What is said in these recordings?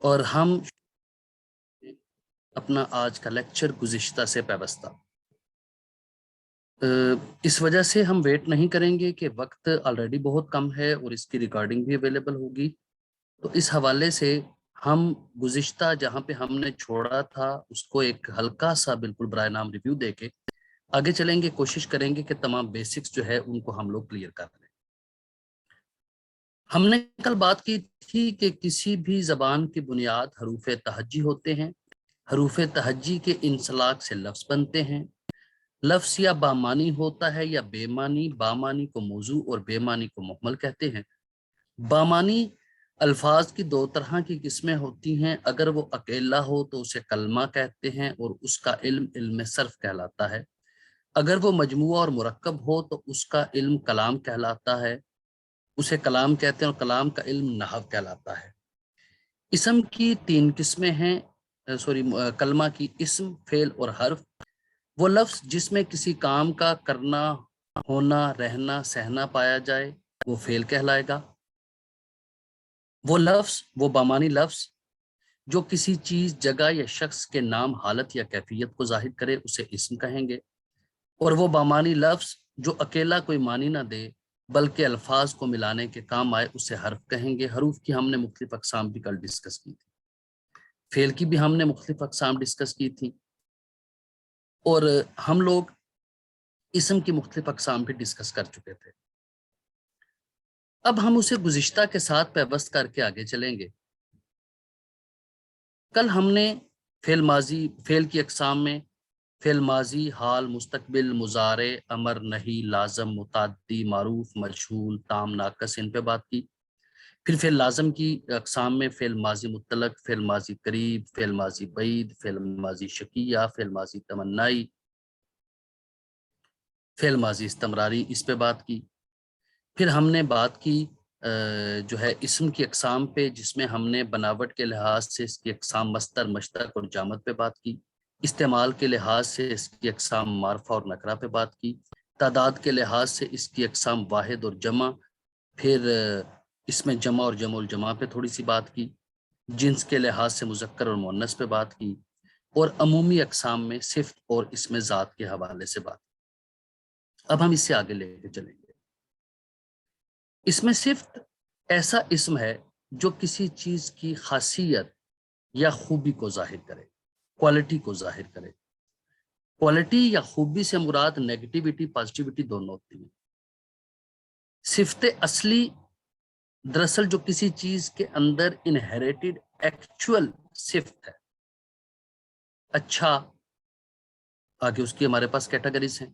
اور ہم اپنا آج کا لیکچر گزشتہ سے پیوستہ، اس وجہ سے ہم ویٹ نہیں کریں گے کہ وقت آلریڈی بہت کم ہے اور اس کی ریکارڈنگ بھی اویلیبل ہوگی، تو اس حوالے سے ہم گزشتہ جہاں پہ ہم نے چھوڑا تھا اس کو ایک ہلکا سا بالکل برائے نام ریویو دے کے آگے چلیں گے، کوشش کریں گے کہ تمام بیسکس جو ہے ان کو ہم لوگ کلیئر کر لیں۔ ہم نے کل بات کی تھی کہ کسی بھی زبان کی بنیاد حروف تہجی ہوتے ہیں، حروف تہجی کے انسلاک سے لفظ بنتے ہیں، لفظ یا بامانی ہوتا ہے یا بے معنی، بامانی کو موضوع اور بے معنی کو مہمل کہتے ہیں۔ بامانی الفاظ کی دو طرح کی قسمیں ہوتی ہیں، اگر وہ اکیلا ہو تو اسے کلمہ کہتے ہیں اور اس کا علم علم صرف کہلاتا ہے، اگر وہ مجموعہ اور مرکب ہو تو اس کا علم کلام کہلاتا ہے، اسے کلام کہتے ہیں اور کلام کا علم نحو کہلاتا ہے۔ اسم کی تین قسمیں ہیں، کلمہ کی اسم، فعل اور حرف۔ وہ لفظ جس میں کسی کام کا کرنا، ہونا، رہنا، سہنا پایا جائے وہ فعل کہلائے گا۔ وہ بامانی لفظ جو کسی چیز، جگہ یا شخص کے نام، حالت یا کیفیت کو ظاہر کرے اسے اسم کہیں گے، اور وہ بامانی لفظ جو اکیلا کوئی معنی نہ دے بلکہ الفاظ کو ملانے کے کام آئے اسے حرف کہیں گے۔ حروف کی ہم نے مختلف اقسام بھی کل ڈسکس کی تھی، فعل کی بھی ہم نے مختلف اقسام ڈسکس کی تھی، اور ہم لوگ اسم کی مختلف اقسام بھی ڈسکس کر چکے تھے۔ اب ہم اسے گزشتہ کے ساتھ پیوست کر کے آگے چلیں گے۔ کل ہم نے فعل کی اقسام میں فعل ماضی، حال، مستقبل، مضارع، امر، نہی، لازم، متعدی، معروف، مجہول، تام، ناقص، ان پہ بات کی۔ پھر فعل لازم کی اقسام میں فعل ماضی مطلق، فعل ماضی قریب، فعل ماضی بعید، فعل ماضی شکیہ، فعل ماضی تمنائی، فعل ماضی استمراری، اس پہ بات کی۔ پھر ہم نے بات کی جو ہے اسم کی اقسام پہ، جس میں ہم نے بناوٹ کے لحاظ سے اس کی اقسام مصدر، مشتق اور جامد پہ بات کی، استعمال کے لحاظ سے اس کی اقسام معرفہ اور نکرہ پہ بات کی، تعداد کے لحاظ سے اس کی اقسام واحد اور جمع، پھر اس میں جمع اور جمع الجمع پہ تھوڑی سی بات کی، جنس کے لحاظ سے مذکر اور مؤنث پہ بات کی، اور عمومی اقسام میں صفت اور اسم ذات کے حوالے سے بات کی۔ اب ہم اس سے آگے لے کے چلیں گے۔ اس میں صفت ایسا اسم ہے جو کسی چیز کی خاصیت یا خوبی کو ظاہر کرے، کوالٹی کو ظاہر کرے۔ کوالٹی یا خوبی سے مراد نیگیٹیوٹی، پازیٹیوٹی دونوں ہوتی ہیں۔ صفت اصلی دراصل جو کسی چیز کے اندر انہیریٹڈ ایکچوئل صفت ہے۔ اچھا، آگے اس کی ہمارے پاس کیٹیگریز ہیں،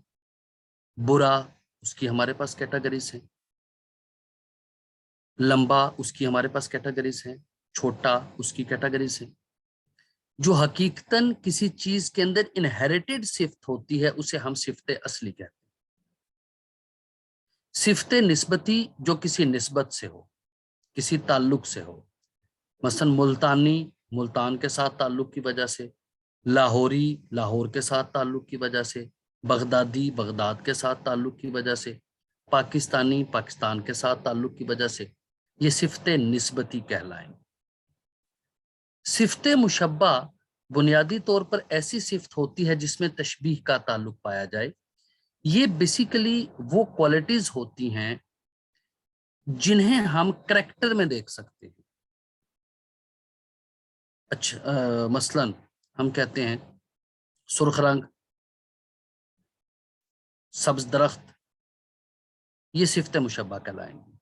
برا اس کی ہمارے پاس کیٹیگریز ہیں، لمبا اس کی ہمارے پاس کیٹیگریز ہیں، چھوٹا اس کی کیٹیگریز ہیں۔ جو حقیقتاً کسی چیز کے اندر انہیریٹڈ صفت ہوتی ہے اسے ہم صفت اصلی کہتے ہیں۔ صفت نسبتی جو کسی نسبت سے ہو، کسی تعلق سے ہو، مثلا ملتانی ملتان کے ساتھ تعلق کی وجہ سے، لاہوری لاہور کے ساتھ تعلق کی وجہ سے، بغدادی بغداد کے ساتھ تعلق کی وجہ سے، پاکستانی پاکستان کے ساتھ تعلق کی وجہ سے، یہ صفت نسبتی کہلائیں۔ صفت مشبہ بنیادی طور پر ایسی صفت ہوتی ہے جس میں تشبیہ کا تعلق پایا جائے۔ یہ بیسیکلی وہ کوالٹیز ہوتی ہیں جنہیں ہم کریکٹر میں دیکھ سکتے ہیں۔ اچھا، مثلا ہم کہتے ہیں سرخ رنگ، سبز درخت، یہ صفت مشبہ کہلائیں گی۔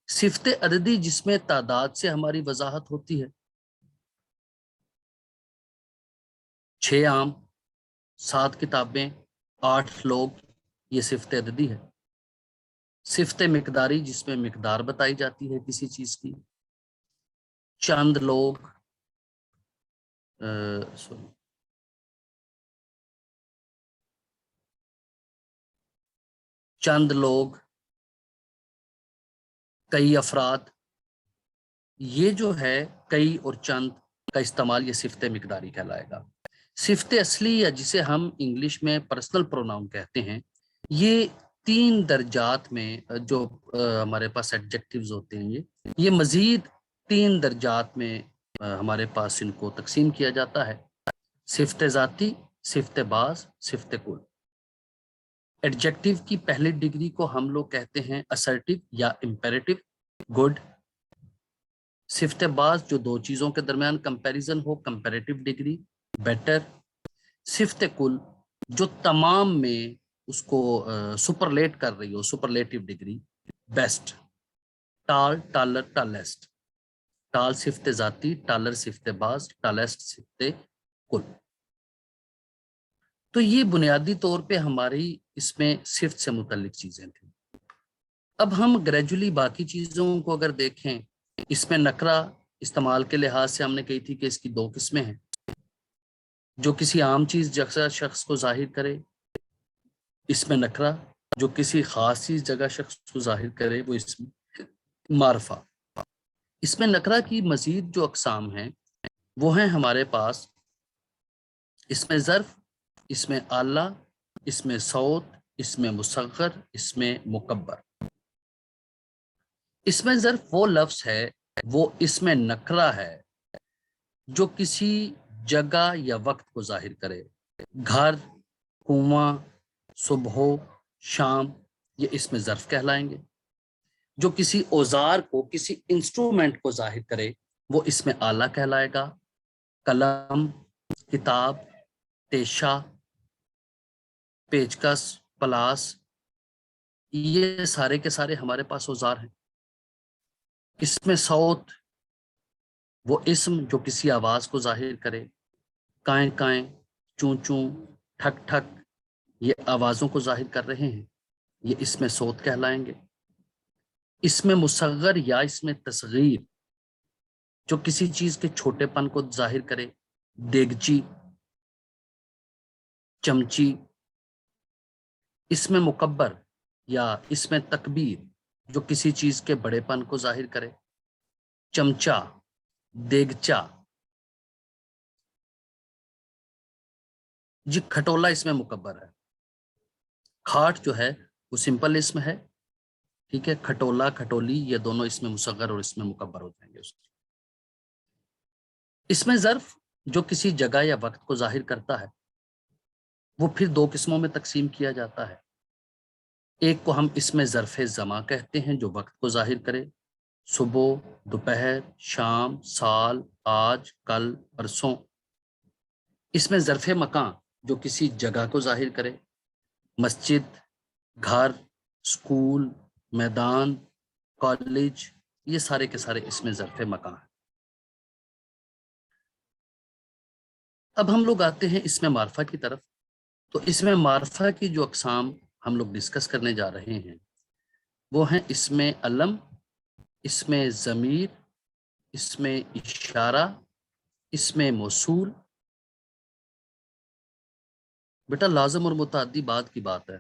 صفت عددی جس میں تعداد سے ہماری وضاحت ہوتی ہے، 6 آم، 7 کتابیں، 8 لوگ، یہ صفت عددی ہے۔ صفت مقداری جس میں مقدار بتائی جاتی ہے کسی چیز کی، چند لوگ، چند لوگ، کئی افراد، یہ جو ہے کئی اور چند کا استعمال یہ صفت مقداری کہلائے گا۔ صفت اصلی یا جسے ہم انگلش میں پرسنل پروناؤن کہتے ہیں، یہ 3 درجات میں جو ہمارے پاس ایڈجیکٹیوز ہوتے ہیں، یہ مزید 3 درجات میں ہمارے پاس ان کو تقسیم کیا جاتا ہے: صفت ذاتی، صفت بعض، صفت کل۔ ایڈجیکٹو کی پہلی ڈگری کو ہم لوگ کہتے ہیں اسرٹیو یا امپیریٹو، گڈ۔ صفت بعض جو دو چیزوں کے درمیان کمپیریزن ہو، کمپیریٹو ڈگری، بیٹر۔ صفت کل جو تمام میں اس کو سپرلیٹ کر رہی ہو، سپرلیٹو ڈگری، بیسٹ۔ ٹال، ٹالر، ٹالیسٹ۔ ٹال صفت ذاتی، ٹالر صفت بعض، ٹالیسٹ صفت کل۔ تو یہ بنیادی طور پہ ہماری اس میں صفت سے متعلق چیزیں تھیں۔ اب ہم گریجولی باقی چیزوں کو اگر دیکھیں، اس میں نکرہ استعمال کے لحاظ سے ہم نے کہی تھی کہ اس کی دو قسمیں ہیں: جو کسی عام چیز جگہ شخص کو ظاہر کرے، اس میں نکرہ; جو کسی خاص چیز جگہ شخص کو ظاہر کرے، وہ اس میں معرفہ۔ اس میں نکرہ کی مزید جو اقسام ہیں وہ ہیں ہمارے پاس اس میں ظرف، اس میں آلہ، اس میں صوت، اس میں مصغر، اس میں مکبر۔ اس میں ظرف وہ لفظ ہے، وہ اس میں نکرہ ہے جو کسی جگہ یا وقت کو ظاہر کرے۔ گھر، کنواں، صبح، شام، یہ اس میں ظرف کہلائیں گے۔ جو کسی اوزار کو، کسی انسٹرومنٹ کو ظاہر کرے، وہ اس میں آلہ کہلائے گا۔ قلم، کتاب، تیشہ، پیچکس، پلاس، یہ سارے کے سارے ہمارے پاس اوزار ہیں۔ اس میں صوت وہ اسم جو کسی آواز کو ظاہر کرے۔ کائیں کائیں، چون چون، ٹھک ٹھک، یہ آوازوں کو ظاہر کر رہے ہیں، یہ اس میں صوت کہلائیں گے۔ اس میں مصغر یا اس میں تصغیر جو کسی چیز کے چھوٹے پن کو ظاہر کرے۔ دیگچی، چمچی۔ اس میں مکبر یا اس میں تکبیر جو کسی چیز کے بڑے پن کو ظاہر کرے۔ چمچا، دیگچا۔ جی کھٹولا اس میں مکبر ہے۔ کھاٹ جو ہے وہ سمپل اسم ہے، ٹھیک ہے۔ کھٹولا، کھٹولی، یہ دونوں اس میں مصغر اور اس میں مکبر ہو جائیں گے۔ اس میں ظرف جو کسی جگہ یا وقت کو ظاہر کرتا ہے، وہ پھر دو قسموں میں تقسیم کیا جاتا ہے۔ ایک کو ہم اس میں ظرف زماں کہتے ہیں جو وقت کو ظاہر کرے: صبح، دوپہر، شام، سال، آج، کل، پرسوں۔ اس میں ظرف مکان جو کسی جگہ کو ظاہر کرے: مسجد، گھر، اسکول، میدان، کالج، یہ سارے کے سارے اس میں ظرف مکان ہیں۔ اب ہم لوگ آتے ہیں اس میں معرفہ کی طرف۔ تو اس میں معرفہ کی جو اقسام ہم لوگ ڈسکس کرنے جا رہے ہیں وہ ہیں اس میں علم، اس میں ضمیر، اس میں اشارہ، اس میں موصول۔ بیٹا لازم اور متعدی بعد کی بات ہے،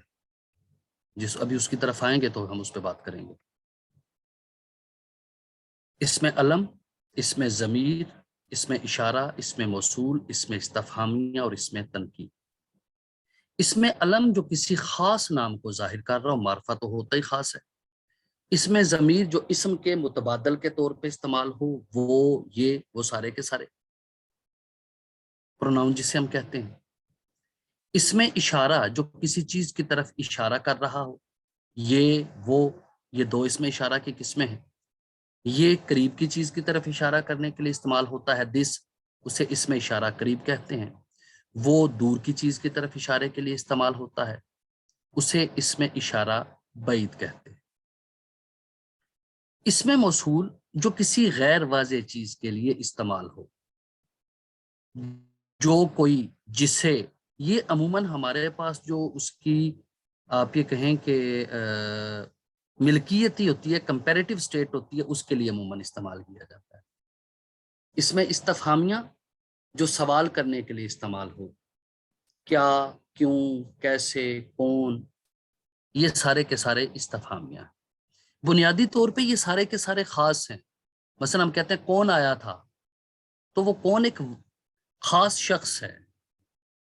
جس ابھی اس کی طرف آئیں گے تو ہم اس پہ بات کریں گے۔ اس میں علم، اس میں ضمیر، اس میں اشارہ، اس میں موصول، اس میں استفہامیہ اور اس میں تنکیر۔ اس میں علم جو کسی خاص نام کو ظاہر کر رہا ہو، معرفہ تو ہوتا ہی خاص ہے۔ اس میں ضمیر جو اسم کے متبادل کے طور پہ استعمال ہو، وہ سارے کے سارے پروناؤن جسے ہم کہتے ہیں۔ اس میں اشارہ جو کسی چیز کی طرف اشارہ کر رہا ہو، یہ دو اس میں اشارہ کی قسمیں ہیں۔ یہ قریب کی چیز کی طرف اشارہ کرنے کے لیے استعمال ہوتا ہے، دس، اسے اس میں اشارہ قریب کہتے ہیں۔ وہ دور کی چیز کی طرف اشارے کے لیے استعمال ہوتا ہے، اسے اس میں اشارہ بعید کہتے ہیں۔ اس میں موصول جو کسی غیر واضح چیز کے لیے استعمال ہو، جو کوئی جسے، یہ عموماً ہمارے پاس جو اس کی آپ یہ کہیں کہ ملکیت ہی ہوتی ہے، کمپیریٹیو سٹیٹ ہوتی ہے، اس کے لیے عموماً استعمال کیا جاتا ہے۔ اس میں استفہامیہ جو سوال کرنے کے لیے استعمال ہو، کیا، کیوں، کیسے، کون، یہ سارے کے سارے استفہامیہ ہیں۔ بنیادی طور پہ یہ سارے کے سارے خاص ہیں۔ مثلا ہم کہتے ہیں کون آیا تھا، تو وہ کون ایک خاص شخص ہے،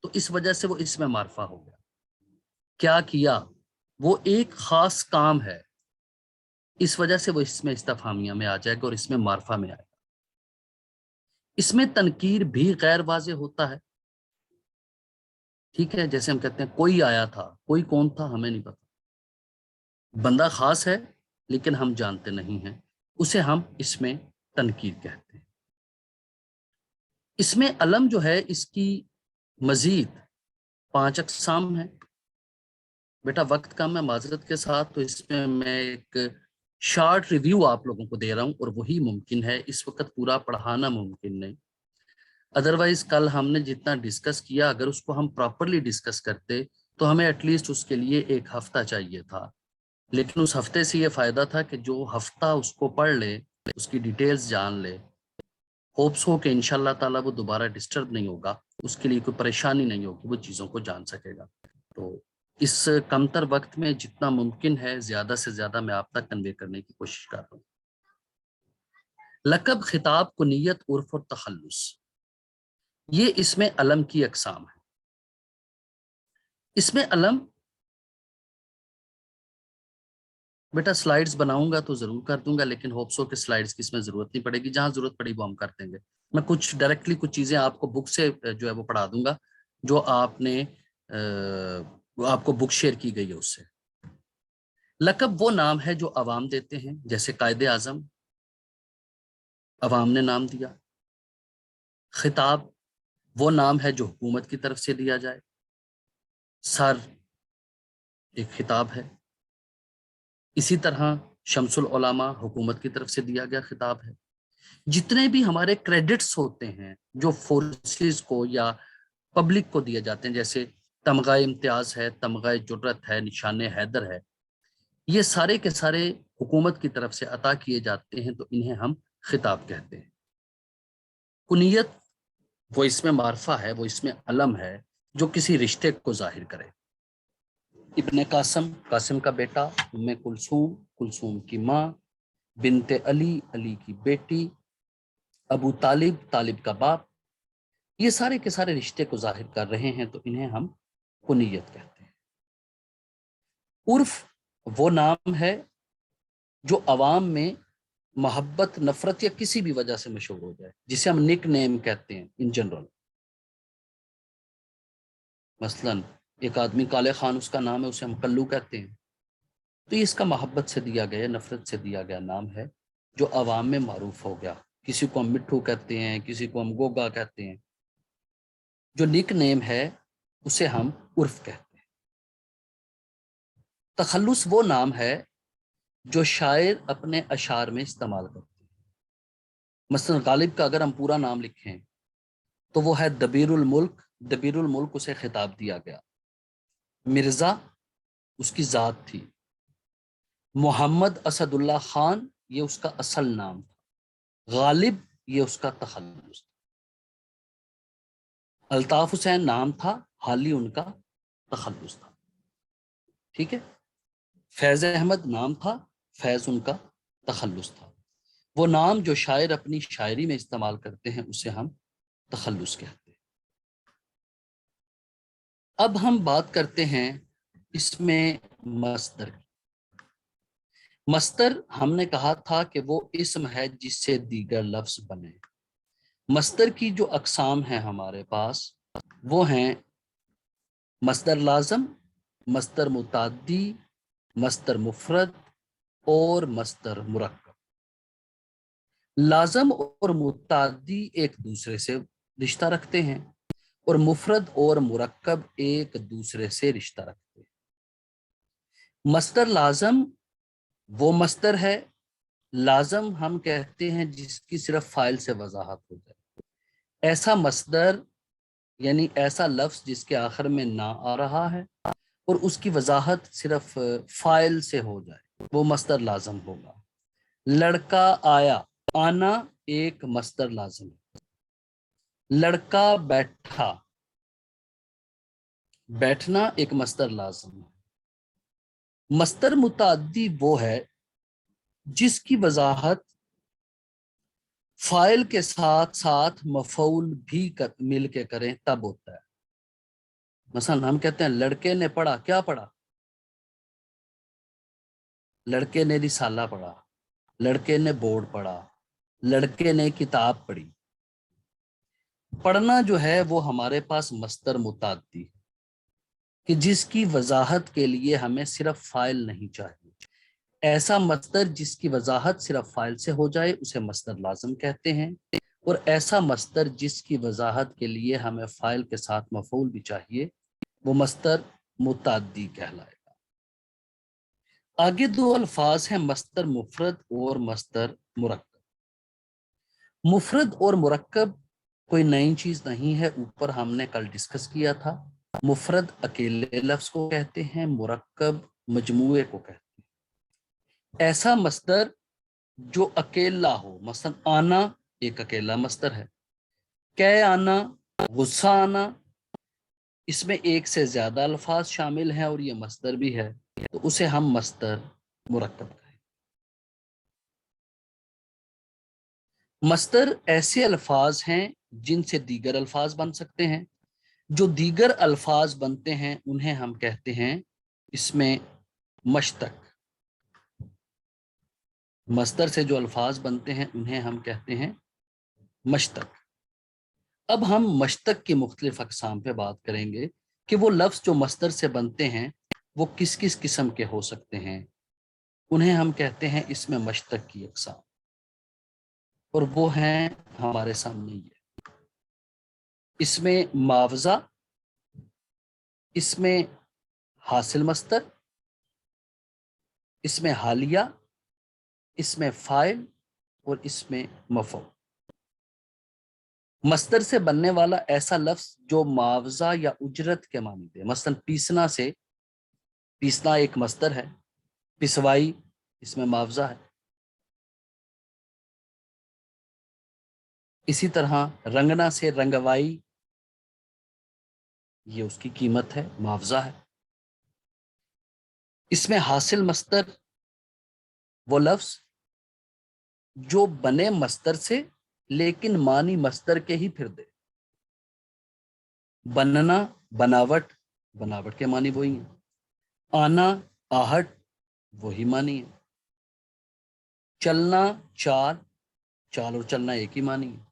تو اس وجہ سے وہ اس میں معرفہ ہو گیا۔ کیا، وہ ایک خاص کام ہے، اس وجہ سے وہ اس میں استفہامیہ میں آ جائے گا اور اس میں معرفہ میں آئے گا۔ اس میں تنکیر بھی غیر واضح ہوتا ہے، ٹھیک ہے، جیسے ہم کہتے ہیں کوئی آیا تھا، کوئی کون تھا ہمیں نہیں پتا، بندہ خاص ہے لیکن ہم جانتے نہیں ہیں، اسے ہم اس میں تنکیر کہتے ہیں۔ اس میں علم جو ہے اس کی مزید 5 اقسام ہیں۔ بیٹا وقت کم ہے معذرت کے ساتھ، تو اس میں میں ایک شارٹ ریویو آپ لوگوں کو دے رہا ہوں، اور وہی ممکن ہے، اس وقت پورا پڑھانا ممکن نہیں۔ ادروائز کل ہم نے جتنا ڈسکس کیا اگر اس کو ہم پراپرلی ڈسکس کرتے تو ہمیں ایٹ لیسٹ اس کے لیے 1 ہفتہ چاہیے تھا، لیکن اس ہفتے سے یہ فائدہ تھا کہ جو ہفتہ اس کو پڑھ لے، اس کی ڈیٹیلز جان لے، ہوپس ہو کہ انشاءاللہ تعالیٰ وہ دوبارہ ڈسٹرب نہیں ہوگا، اس کے لیے کوئی پریشانی نہیں ہوگی، وہ چیزوں کو جان سکے گا۔ تو اس کم تر وقت میں جتنا ممکن ہے زیادہ سے زیادہ میں آپ تک کنوے کرنے کی کوشش کر رہا ہوں۔ لقب، خطاب، کنیت، عرف اور تخلص، یہ اس میں علم کی اقسام ہے۔ اس میں علم، بیٹا سلائیڈز بناؤں گا تو ضرور کر دوں گا، لیکن ہوپ سو کہ سلائیڈز کی اس میں ضرورت نہیں پڑے گی، جہاں ضرورت پڑی وہ ہم کر دیں گے۔ میں کچھ ڈائریکٹلی کچھ چیزیں آپ کو بک سے جو ہے وہ پڑھا دوں گا، جو آپ کو بک شیئر کی گئی ہے اس سے۔ لقب وہ نام ہے جو عوام دیتے ہیں، جیسے قائد اعظم عوام نے نام دیا۔ خطاب وہ نام ہے جو حکومت کی طرف سے دیا جائے، سر ایک خطاب ہے۔ اسی طرح شمس العلماء حکومت کی طرف سے دیا گیا خطاب ہے۔ جتنے بھی ہمارے کریڈٹس ہوتے ہیں جو فورسز کو یا پبلک کو دیے جاتے ہیں، جیسے تمغہ امتیاز ہے، تمغہ جرت ہے، نشان حیدر ہے، یہ سارے کے سارے حکومت کی طرف سے عطا کیے جاتے ہیں، تو انہیں ہم خطاب کہتے ہیں۔ کنیت وہ اس میں معرفہ ہے، وہ اس میں علم ہے جو کسی رشتے کو ظاہر کرے۔ ابن قاسم، قاسم کا بیٹا، ام کلثوم، کلثوم کی ماں، بنت علی، علی کی بیٹی، ابو طالب، طالب کا باپ، یہ سارے کے سارے رشتے کو ظاہر کر رہے ہیں، تو انہیں ہم کنیت کہتے ہیں۔ عرف وہ نام ہے جو عوام میں محبت، نفرت یا کسی بھی وجہ سے مشہور ہو جائے، جسے ہم نک نیم کہتے ہیں ان جنرل۔ مثلا ایک آدمی کالے خان اس کا نام ہے، اسے ہم کلو کہتے ہیں، تو یہ اس کا محبت سے دیا گیا، نفرت سے دیا گیا نام ہے جو عوام میں معروف ہو گیا۔ کسی کو ہم مٹھو کہتے ہیں، کسی کو ہم گوگا کہتے ہیں۔ جو نک نیم ہے اسے ہم عرف کہتے ہیں۔ تخلص وہ نام ہے جو شاعر اپنے اشعار میں استعمال کرتے ہیں۔ مثلا غالب کا اگر ہم پورا نام لکھیں تو وہ ہے دبیر الملک، دبیر الملک اسے خطاب دیا گیا۔ مرزا اس کی ذات تھی، محمد اسد اللہ خان یہ اس کا اصل نام تھا، غالب یہ اس کا تخلص تھا، الطاف حسین نام تھا، حالی ان کا تخلص تھا، ٹھیک ہے۔ فیض احمد نام تھا، فیض ان کا تخلص تھا۔ وہ نام جو شاعر اپنی شاعری میں استعمال کرتے ہیں اسے ہم تخلص کہتے ہیں۔ اب ہم بات کرتے ہیں اس میں مصدر کی۔ مصدر ہم نے کہا تھا کہ وہ اسم ہے جس سے دیگر لفظ بنے۔ مصدر کی جو اقسام ہیں ہمارے پاس وہ ہیں مصدر لازم، مصدر متعدی، مصدر مفرد اور مصدر مرکب۔ لازم اور متعدی ایک دوسرے سے رشتہ رکھتے ہیں، اور مفرد اور مرکب ایک دوسرے سے رشتہ رکھتے ہیں۔ مصدر لازم وہ مصدر ہے، لازم ہم کہتے ہیں جس کی صرف فاعل سے وضاحت ہو جائے، ایسا مصدر یعنی ایسا لفظ جس کے آخر میں نہ آ رہا ہے اور اس کی وضاحت صرف فاعل سے ہو جائے، وہ مصدر لازم ہوگا۔ لڑکا آیا، آنا ایک مصدر لازم ہے۔ لڑکا بیٹھا، بیٹھنا ایک مصدر لازم ہے۔ مصدر متعدی وہ ہے جس کی وضاحت فاعل کے ساتھ ساتھ مفعول بھی مل کے کریں تب ہوتا ہے۔ مثلا ہم کہتے ہیں لڑکے نے پڑھا، کیا پڑھا؟ لڑکے نے رسالہ پڑھا، لڑکے نے بورڈ پڑھا، لڑکے نے کتاب پڑھی۔ پڑھنا جو ہے وہ ہمارے پاس مصدر متعدی ہے کہ جس کی وضاحت کے لیے ہمیں صرف فاعل نہیں چاہیے. ایسا مصدر جس کی وضاحت صرف فاعل سے ہو جائے اسے مصدر لازم کہتے ہیں، اور ایسا مصدر جس کی وضاحت کے لیے ہمیں فاعل کے ساتھ مفعول بھی چاہیے وہ مصدر متعدی کہلائے گا. آگے دو الفاظ ہیں مصدر مفرد اور مصدر مرکب. مفرد اور مرکب کوئی نئی چیز نہیں ہے، اوپر ہم نے کل ڈسکس کیا تھا. مفرد اکیلے لفظ کو کہتے ہیں، مرکب مجموعے کو کہتے ہیں. ایسا مصدر جو اکیلا ہو، مثلا آنا ایک اکیلا مصدر ہے، کہ آنا، غصہ آنا، اس میں ایک سے زیادہ الفاظ شامل ہیں اور یہ مصدر بھی ہے تو اسے ہم مصدر مرکب کہیں. مصدر ایسے الفاظ ہیں جن سے دیگر الفاظ بن سکتے ہیں. جو دیگر الفاظ بنتے ہیں انہیں ہم کہتے ہیں اس میں مشتق. مصدر سے جو الفاظ بنتے ہیں انہیں ہم کہتے ہیں مشتق. اب ہم مشتق کی مختلف اقسام پہ بات کریں گے کہ وہ لفظ جو مصدر سے بنتے ہیں وہ کس کس قسم کے ہو سکتے ہیں. انہیں ہم کہتے ہیں اس میں مشتق کی اقسام، اور وہ ہیں ہمارے سامنے یہ. اس میں معاوضہ، اس میں حاصل مصدر، اس میں حالیہ، اس میں فاعل اور اس میں مفعول. مصدر سے بننے والا ایسا لفظ جو معاوضہ یا اجرت کے معنی دے، مثلا پیسنا سے، پیسنا ایک مصدر ہے، پسوائی اس میں معاوضہ ہے. اسی طرح رنگنا سے رنگوائی، یہ اس کی قیمت ہے، معاوضہ ہے. اس میں حاصل مصدر وہ لفظ جو بنے مصدر سے لیکن معنی مصدر کے ہی پھر دے. بننا بناوٹ، بناوٹ کے معنی وہی ہیں. آنا آہٹ، وہی معنی ہے. چلنا چال، چال اور چلنا ایک ہی معنی ہے.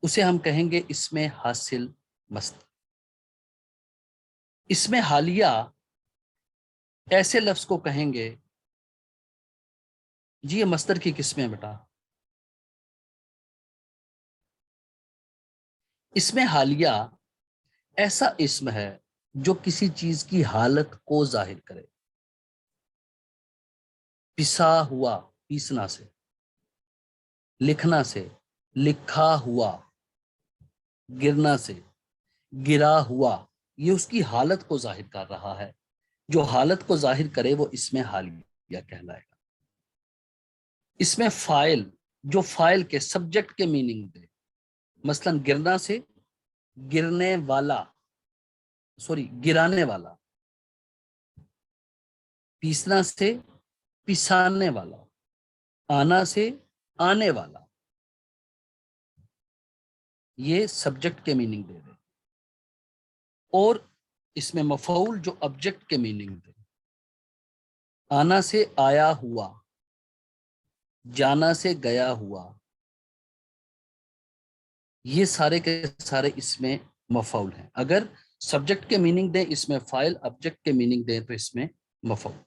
اسے ہم کہیں گے اس میں حاصل مصدر. اس میں حالیہ ایسے لفظ کو کہیں گے، جی یہ مصدر کی قسمیں بیٹا. اس میں حالیہ ایسا اسم ہے جو کسی چیز کی حالت کو ظاہر کرے. پسا ہوا، پیسنا سے. لکھنا سے، لکھا ہوا. گرنا سے، گرا ہوا. یہ اس کی حالت کو ظاہر کر رہا ہے. جو حالت کو ظاہر کرے وہ اس میں حالیہ کہلائے گا. اس میں فاعل جو فاعل کے سبجیکٹ کے میننگ دے، مثلا گرنا سے گرنے والا، سوری گرانے والا. پیسنا سے پسانے والا. آنا سے آنے والا. یہ سبجیکٹ کے میننگ دے دے. اور اس میں مفعول جو آبجیکٹ کے میننگ دے. آنا سے آیا ہوا، جانا سے گیا ہوا. یہ سارے کے سارے اس میں مفعول ہیں. اگر سبجیکٹ کے میننگ دیں اس میں فاعل، آبجیکٹ کے میننگ دیں تو اس میں مفعول.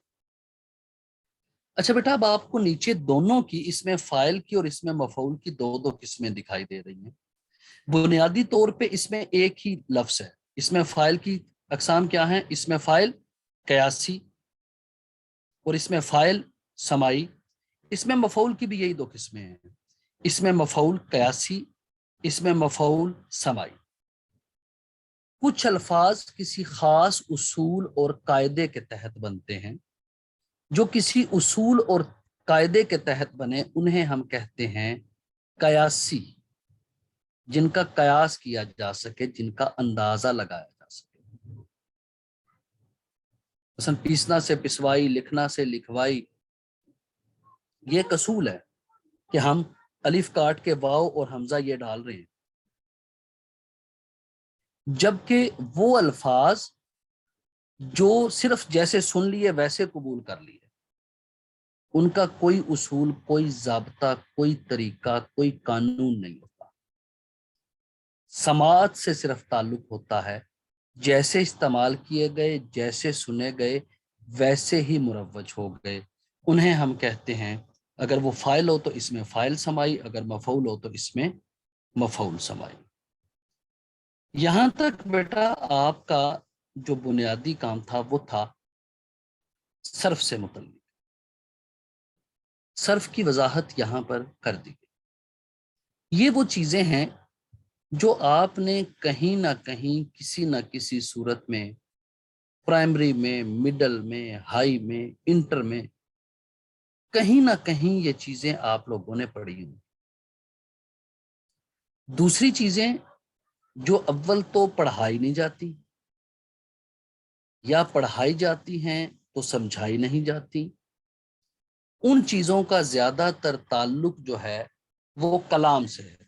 اچھا بیٹا، اب آپ کو نیچے دونوں کی، اس میں فاعل کی اور اس میں مفعول کی دو دو قسمیں دکھائی دے رہی ہیں. بنیادی طور پہ اس میں ایک ہی لفظ ہے. اس میں فاعل کی اقسام کیا ہیں؟ اس میں فاعل قیاسی اور اس میں فاعل سمائی. اس میں مفعول کی بھی یہی دو قسمیں ہیں. اس میں مفعول قیاسی، اس میں مفعول سمائی. کچھ الفاظ کسی خاص اصول اور قاعدے کے تحت بنتے ہیں. جو کسی اصول اور قاعدے کے تحت بنے انہیں ہم کہتے ہیں قیاسی، جن کا قیاس کیا جا سکے، جن کا اندازہ لگایا جا سکے. مثلا پیسنا سے پسوائی، لکھنا سے لکھوائی. یہ ایک اصول ہے کہ ہم الف کاٹ کے واو اور حمزہ یہ ڈال رہے ہیں. جبکہ وہ الفاظ جو صرف جیسے سن لیے ویسے قبول کر لیے، ان کا کوئی اصول، کوئی ضابطہ، کوئی طریقہ، کوئی قانون نہیں ہوتا. سماعت سے صرف تعلق ہوتا ہے، جیسے استعمال کیے گئے، جیسے سنے گئے ویسے ہی مروج ہو گئے، انہیں ہم کہتے ہیں، اگر وہ فاعل ہو تو اس میں فاعل سمائی، اگر مفعول ہو تو اس میں مفعول سمائی۔ یہاں تک بیٹا آپ کا جو بنیادی کام تھا وہ تھا صرف سے متعلق۔ صرف کی وضاحت یہاں پر کر دی گئی۔ یہ وہ چیزیں ہیں جو آپ نے کہیں نہ کہیں کسی نہ کسی صورت میں پرائمری میں، مڈل میں، ہائی میں، انٹر میں، کہیں نہ کہیں یہ چیزیں آپ لوگوں نے پڑھی ہوں۔ دوسری چیزیں جو اول تو پڑھائی نہیں جاتی، یا پڑھائی جاتی ہیں تو سمجھائی نہیں جاتی، ان چیزوں کا زیادہ تر تعلق جو ہے وہ کلام سے ہے،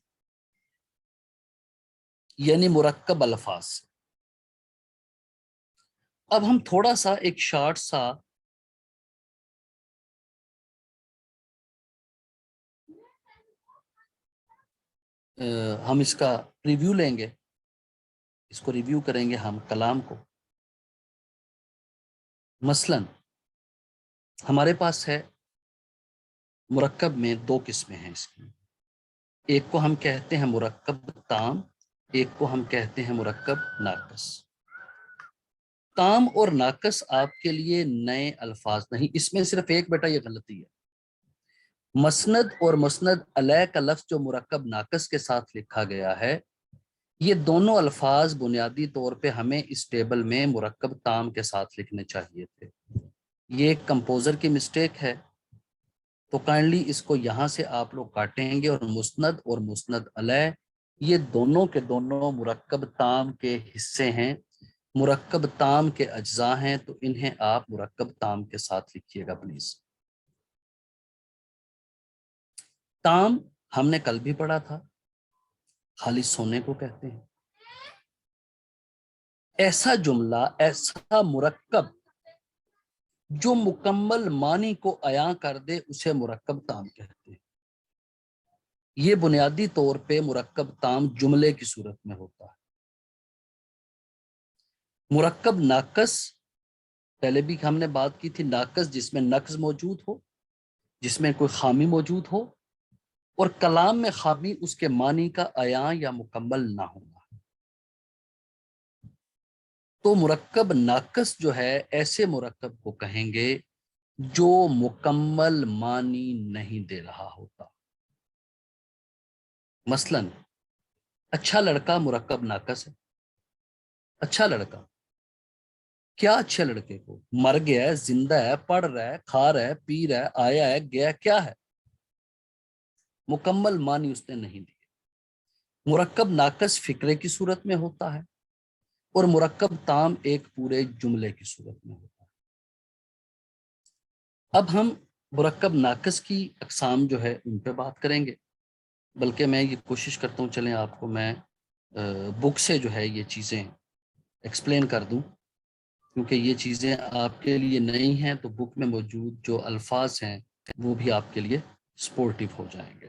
یعنی مرکب الفاظ سے۔ اب ہم تھوڑا سا ایک شارٹ سا ہم اس کا ریویو لیں گے، اس کو ریویو کریں گے ہم کلام کو۔ مثلا ہمارے پاس ہے مرکب میں دو قسمیں ہیں اس کی، ایک کو ہم کہتے ہیں مرکب تام، ایک کو ہم کہتے ہیں مرکب ناقص۔ تام اور ناقص آپ کے لیے نئے الفاظ نہیں، اس میں صرف ایک بیٹا یہ غلطی ہے، مسند اور مسند علیہ کا لفظ جو مرکب ناقص کے ساتھ لکھا گیا ہے، یہ دونوں الفاظ بنیادی طور پہ ہمیں اس ٹیبل میں مرکب تام کے ساتھ لکھنے چاہیے تھے۔ یہ ایک کمپوزر کی مسٹیک ہے، تو کائنڈلی اس کو یہاں سے آپ لوگ کاٹیں گے، اور مسند اور مسند علیہ یہ دونوں کے دونوں مرکب تام کے حصے ہیں، مرکب تام کے اجزاء ہیں، تو انہیں آپ مرکب تام کے ساتھ لکھیے گا پلیز۔ تام ہم نے کل بھی پڑھا تھا، خالی سونے کو کہتے ہیں۔ ایسا جملہ، ایسا مرکب جو مکمل معنی کو عیاں کر دے اسے مرکب تام کہتے ہیں۔ یہ بنیادی طور پہ مرکب تام جملے کی صورت میں ہوتا ہے۔ مرکب ناقص پہلے بھی ہم نے بات کی تھی، ناقص جس میں نقص موجود ہو، جس میں کوئی خامی موجود ہو، اور کلام میں خامی اس کے معنی کا عیاں یا مکمل نہ ہونا۔ تو مرکب ناقص جو ہے ایسے مرکب کو کہیں گے جو مکمل معنی نہیں دے رہا ہوتا۔ مثلا اچھا لڑکا مرکب ناقص ہے۔ اچھا لڑکا، کیا اچھے لڑکے کو؟ مر گیا ہے، زندہ ہے، پڑھ رہا ہے، کھا رہا ہے، پی رہا ہے، آیا ہے، گیا، کیا ہے؟ مکمل معنی اس نے نہیں دی۔ مرکب ناقص فقرے کی صورت میں ہوتا ہے، اور مرکب تام ایک پورے جملے کی صورت میں ہوتا ہے۔ اب ہم مرکب ناقص کی اقسام جو ہے ان پہ بات کریں گے، بلکہ میں یہ کوشش کرتا ہوں چلیں آپ کو میں بک سے جو ہے یہ چیزیں ایکسپلین کر دوں، کیونکہ یہ چیزیں آپ کے لیے نئی ہیں، تو بک میں موجود جو الفاظ ہیں وہ بھی آپ کے لیے سپورٹیو ہو جائیں گے۔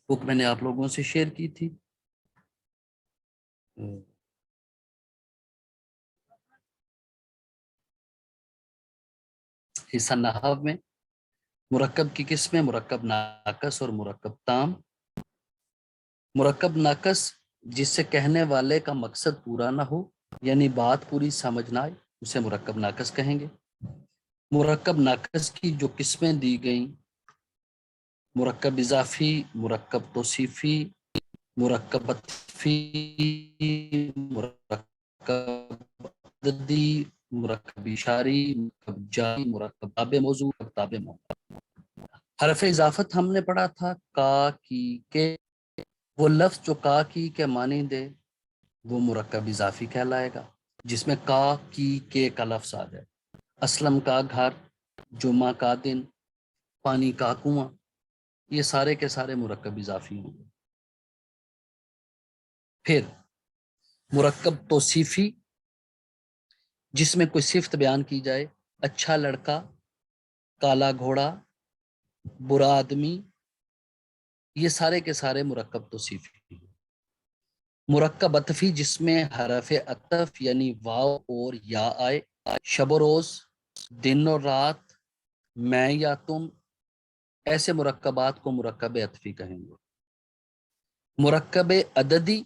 بک میں نے آپ لوگوں سے شیئر کی تھی، حصہ نحو میں مرکب کی قسمیں مرکب ناقص اور مرکب تام۔ مرکب ناقص جس سے کہنے والے کا مقصد پورا نہ ہو، یعنی بات پوری سمجھ نہ آئے، اسے مرکب ناقص کہیں گے۔ مرکب ناقص کی جو قسمیں دی گئیں، مرکب اضافی، مرکب توصیفی، مرکب عطفی، مرکب عددی، مرکب اشاری، مرکب جاری، مرکب تابع موضوع، تابع موضوع۔ حرف اضافت ہم نے پڑھا تھا، کا، کی، کے۔ وہ لفظ جو کا، کی کے معنی دے وہ مرکب اضافی کہلائے گا، جس میں کا، کی، کے کا لفظ آ جائے۔ اسلم کا گھر، جمعہ کا دن، پانی کا کنواں، یہ سارے کے سارے مرکب اضافی ہوں گے۔ پھر مرکب توصیفی جس میں کوئی صفت بیان کی جائے، اچھا لڑکا، کالا گھوڑا، برا آدمی، یہ سارے کے سارے مرکب توصیفی ہیں۔ مرکب عطفی جس میں حرف عطف یعنی واو اور یا آئے، شب و روز، دن اور رات، میں یا تم، ایسے مرکبات کو مرکب عطفی کہیں گے۔ مرکب عددی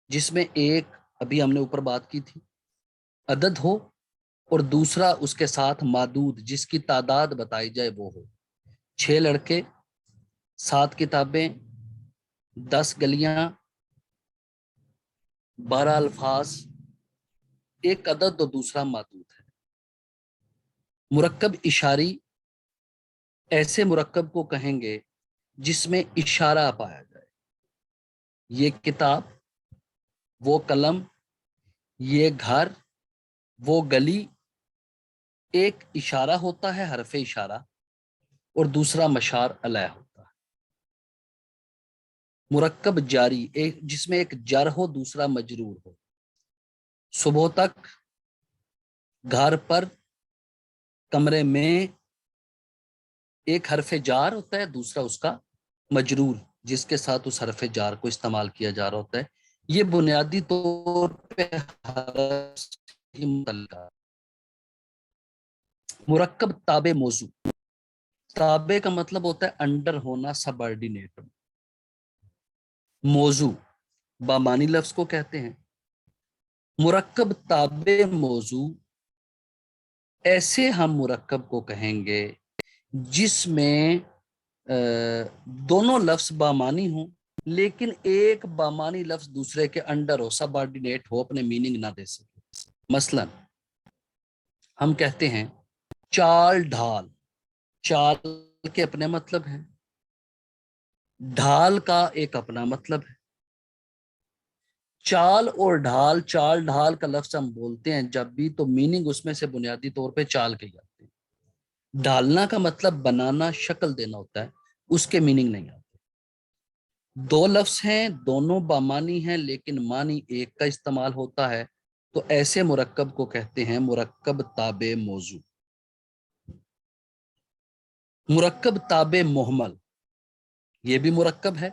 جس میں ایک، ابھی ہم نے اوپر بات کی تھی، عدد ہو اور دوسرا اس کے ساتھ معدود جس کی تعداد بتائی جائے وہ ہو۔ 6 لڑکے، 7 کتابیں، 10 گلیاں، 12 الفاظ، ایک عدد اور دوسرا معدود ہے۔ مرکب اشاری ایسے مرکب کو کہیں گے جس میں اشارہ پایا جائے، یہ کتاب، وہ قلم، یہ گھر، وہ گلی، ایک اشارہ ہوتا ہے حرف اشارہ اور دوسرا مشار علیہ ہوتا ہے۔ مرکب جاری جس میں ایک جر ہو دوسرا مجرور ہو، صبح تک، گھر پر، کمرے میں، ایک حرف جار ہوتا ہے دوسرا اس کا مجرور جس کے ساتھ اس حرف جار کو استعمال کیا جا رہا ہوتا ہے۔ یہ بنیادی طور پہ حرف سے متعلق ہے۔ مرکب تابع موضوع، تابع کا مطلب ہوتا ہے انڈر ہونا، سبارڈینیٹ۔ موضوع بامانی لفظ کو کہتے ہیں۔ مرکب تابع موضوع ایسے ہم مرکب کو کہیں گے جس میں دونوں لفظ بامانی ہوں لیکن ایک بامانی لفظ دوسرے کے انڈر ہو، سبارڈینیٹ ہو، اپنے میننگ نہ دے سکے۔ مثلا ہم کہتے ہیں چال ڈھال، چال کے اپنے مطلب ہیں، ڈھال کا ایک اپنا مطلب ہے۔ چال اور ڈھال، چال ڈھال کا لفظ ہم بولتے ہیں جب بھی تو میننگ اس میں سے بنیادی طور پہ چال کے جاتے ہیں۔ ڈھالنا کا مطلب بنانا، شکل دینا ہوتا ہے، اس کے میننگ نہیں آتے۔ دو لفظ ہیں، دونوں بامانی ہیں لیکن معنی ایک کا استعمال ہوتا ہے، تو ایسے مرکب کو کہتے ہیں مرکب تابع موضوع۔ مرکب تابع محمل، یہ بھی مرکب ہے،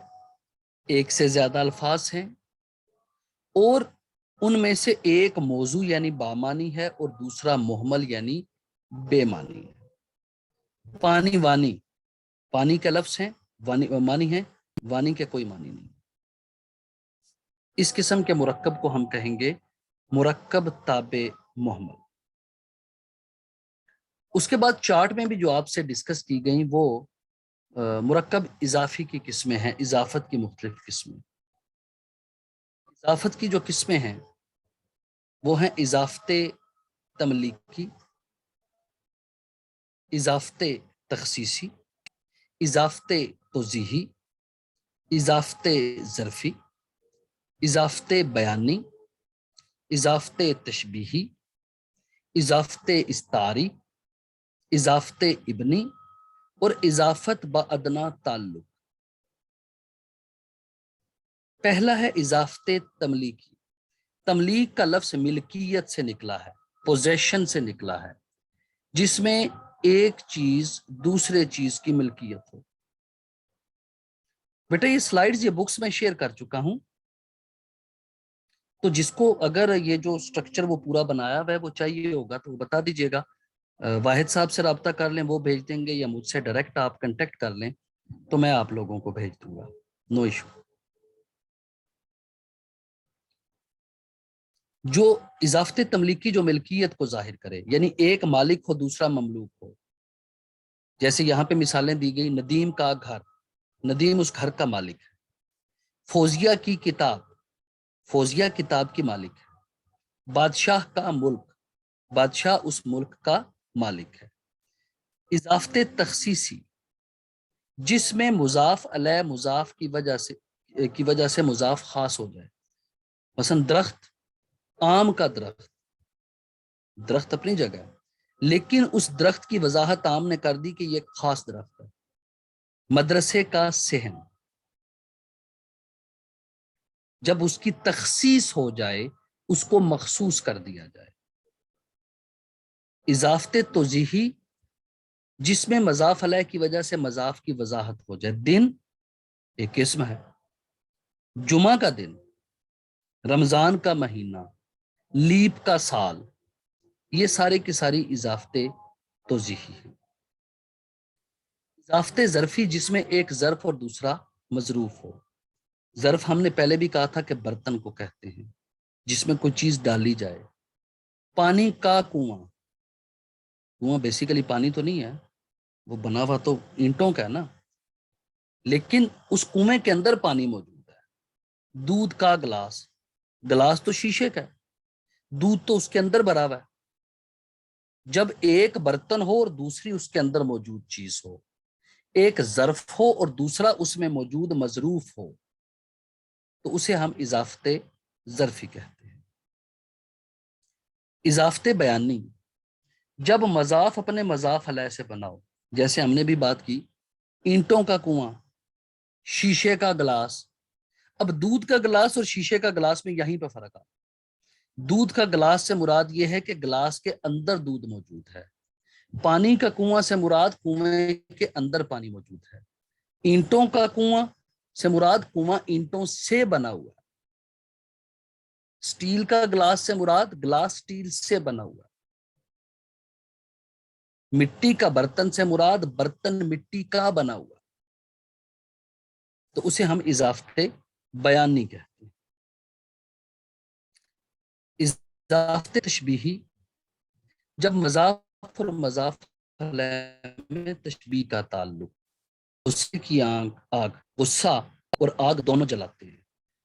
ایک سے زیادہ الفاظ ہیں اور ان میں سے ایک موضوع یعنی بامانی ہے اور دوسرا محمل یعنی بے معنی ہے۔ پانی وانی، پانی کے لفظ ہیں، معنی ہیں، وانی کے کوئی معنی نہیں۔ اس قسم کے مرکب کو ہم کہیں گے مرکب تابع محمل۔ اس کے بعد چارٹ میں بھی جو آپ سے ڈسکس کی گئیں وہ مرکب اضافی کی قسمیں ہیں، اضافت کی مختلف قسمیں۔ اضافت کی جو قسمیں ہیں وہ ہیں اضافت تملیکی، اضافت تخصیصی، اضافت توضیحی، اضافت ظرفی، اضافت بیانی، اضافت تشبیہی، اضافت استعاری، اضافت ابنی اور اضافت بادنا تعلق۔ پہلا ہے اضافت تملیکی۔ تملیک کا لفظ ملکیت سے نکلا ہے، پوزیشن سے نکلا ہے، جس میں ایک چیز دوسرے چیز کی ملکیت ہو۔ بیٹا یہ سلائیڈز، یہ بکس میں شیئر کر چکا ہوں، تو جس کو اگر یہ جو سٹرکچر وہ پورا بنایا ہوا ہے وہ چاہیے ہوگا تو بتا دیجئے گا۔ واحد صاحب سے رابطہ کر لیں، وہ بھیج دیں گے، یا مجھ سے ڈائریکٹ آپ کنٹیکٹ کر لیں تو میں آپ لوگوں کو بھیج دوں گا، نو ایشو۔ جو اضافت تملیکی جو ملکیت کو ظاہر کرے، یعنی ایک مالک ہو دوسرا مملوک ہو، جیسے یہاں پہ مثالیں دی گئی، ندیم کا گھر، ندیم اس گھر کا مالک ہے۔ فوزیہ کی کتاب، فوزیہ کتاب کی مالک ہے۔ بادشاہ کا ملک، بادشاہ اس ملک کا مالک ہے۔ اضافت تخصیصی جس میں مضاف علیہ مضاف کی وجہ سے مضاف خاص ہو جائے، مثلا درخت، آم کا درخت، درخت اپنی جگہ ہے لیکن اس درخت کی وضاحت عام نے کر دی کہ یہ ایک خاص درخت ہے۔ مدرسے کا صحن، جب اس کی تخصیص ہو جائے اس کو مخصوص کر دیا جائے۔ اضافت توضیحی جس میں مضاف علیہ کی وجہ سے مضاف کی وضاحت ہو جائے، دن، ایک اسم ہے، جمعہ کا دن، رمضان کا مہینہ، لیپ کا سال، یہ سارے کی ساری اضافتے توضیحی ہیں۔ اضافتے ظرفی جس میں ایک ظرف اور دوسرا مظروف ہو۔ ظرف ہم نے پہلے بھی کہا تھا کہ برتن کو کہتے ہیں جس میں کوئی چیز ڈالی جائے۔ پانی کا کنواں، کنواں بیسیکلی پانی تو نہیں ہے، وہ بنا ہوا تو اینٹوں کا ہے نا، لیکن اس کنویں کے اندر پانی موجود ہے۔ دودھ کا گلاس، گلاس تو شیشے کا ہے، دودھ تو اس کے اندر بھرا ہوا ہے۔ جب ایک برتن ہو اور دوسری اس کے اندر موجود چیز ہو، ایک ظرف ہو اور دوسرا اس میں موجود مظروف ہو، تو اسے ہم اضافتے ظرفی کہتے ہیں۔ اضافتے بیانی، جب مضاف اپنے مضاف علیہ سے بنا ہو، جیسے ہم نے بھی بات کی اینٹوں کا کنواں، شیشے کا گلاس۔ اب دودھ کا گلاس اور شیشے کا گلاس میں یہیں پہ فرق آ، دودھ کا گلاس سے مراد یہ ہے کہ گلاس کے اندر دودھ موجود ہے، پانی کا کنواں سے مراد کنویں کے اندر پانی موجود ہے، اینٹوں کا کنواں سے مراد کنواں اینٹوں سے بنا ہوا ہے، سٹیل کا گلاس سے مراد گلاس سٹیل سے بنا ہوا ہے، مٹی کا برتن سے مراد برتن مٹی کا بنا ہوا ہے، تو اسے ہم اضافتے بیانی کہتے ہیں۔ اضافتے تشبیہی، جب مضاف اور مضاف علیہ میں تشبیہ کا تعلق، غصے کی آگ، غصہ اور آگ دونوں جلاتے ہیں۔